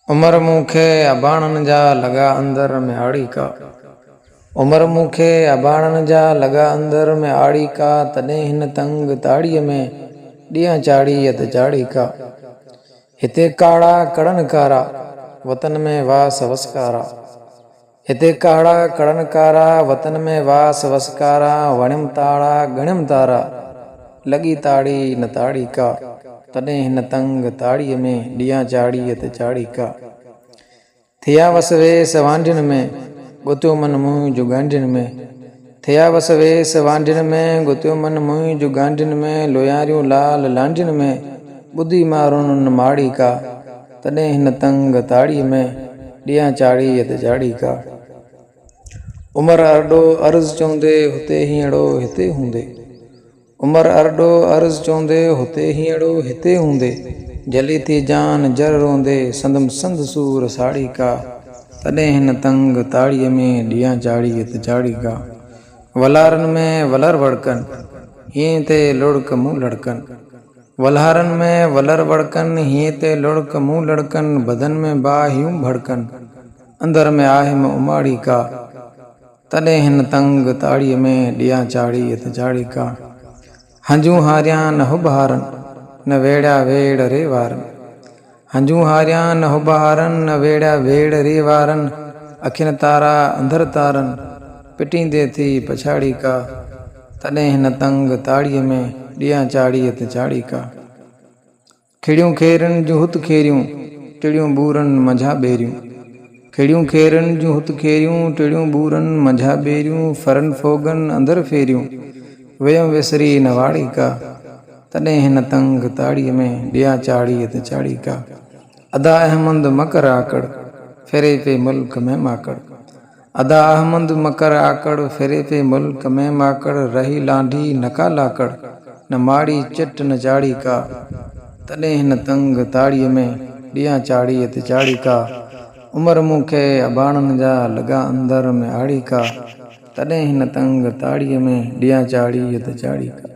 उमर मूंखे अबाणनि जा लॻा अंदर में आड़ी का। उमर मूंखे अबाणनि जा लॻा अंदर में आड़ी का। तॾहिं हिन तंग ताड़ीअ में ॾींहं चाढ़ी अत चाढ़ी का। हिते काड़ा कड़न कारा वतन में वास वसकारा। हिते काड़ा कड़न कारा वतन में वास वसकारा। वणिम ताड़ा गणिम तारा लॻी ताड़ी न ताड़ी का। तॾहिं हिन तंग ताड़ीअ में ॾींहं चाढ़ी अत चाढ़ी का। थिया वस वेस वांडियुनि में गुथियो मन मुंहुं जो गांडियुनि में। थिया वस वेस वांडियुनि में गुथियो मन मुंहुं जो गांडियुनि में। लोयारियूं लाल लांडियुनि में ॿुधी मारुनि माड़ी का। तॾहिं हिन तंग ताड़ीअ में ॾींहं चाढ़ी अत चाढ़ी का। उमर अरडो अर्ज़ चवंदे हुते हीअड़ो हिते हूंदे। उमर अरडो अर्ज़ चवंदे हुते हीअड़ो हिते हूंदे। जली थी जान जर रोंदे संदम संद सूर साड़ी का। तॾहिं हिन तंग ताड़ीअ में ॾींहं चाढ़ी अत चाढ़ी का। वलारनि में वलर वड़कनि हीअं ते लुड़क मुंहुं लड़कनि। वलहारनि में वलर वड़कनि हीअं ते लुड़क मुंहुं लड़कनि। बदन में बाहियूं भड़कनि अंदर में आहिम उमाड़ी का। तॾहिं हिन तंग ताड़ीअ में ॾींहं चाढ़ी अत चाढ़ी का। हंजूं हारियां न हुबहारनि न वेड़ा वेड़ रे वारनि। हंजूं हारियां न हुबहारनि न वेड़ा वेड़ रे वारनि। अखियुनि तारा अंदर तारनि पिटींदे थी पछाड़ी का। तॾहिं हिन तंग ताड़ीअ में ॾींहं चाढ़ी अत चाढ़ी का। खिड़ियूं खेरनि जूं हुत खेरियूं टिड़ियूं बूरनि मंझा ॿेरियूं। खिड़ियूं खेरनि जूं हुत खेरियूं टिड़ियूं बूरनि मंझा ॿेरियूं। फरनि फोगनि अंदर फेरियूं वयम विसरी न वाड़ी का। तॾहिं हिन तंग ताड़ीअ में ॾींहं चाढ़ी अत चाढ़ी का। अदा अहमद मकर आकड़ फेरे पे मुल्क में माकड़। अदा अहमद मकर आकड़ फेरे पे मुल्क में माकड़। रही लांढी नका लाकड़ न माड़ी चिट न चाड़ी का। तॾहिं हिन तंग ताड़ीअ में ॾींहं चाढ़ी अत चाढ़ी का। उमर मूंखे अबाणनि जा लॻा अंदर में आड़ी का। तॾहिं हिन तंग ताड़ीअ में ॾींहं चाढ़ी अत चाढ़ी का।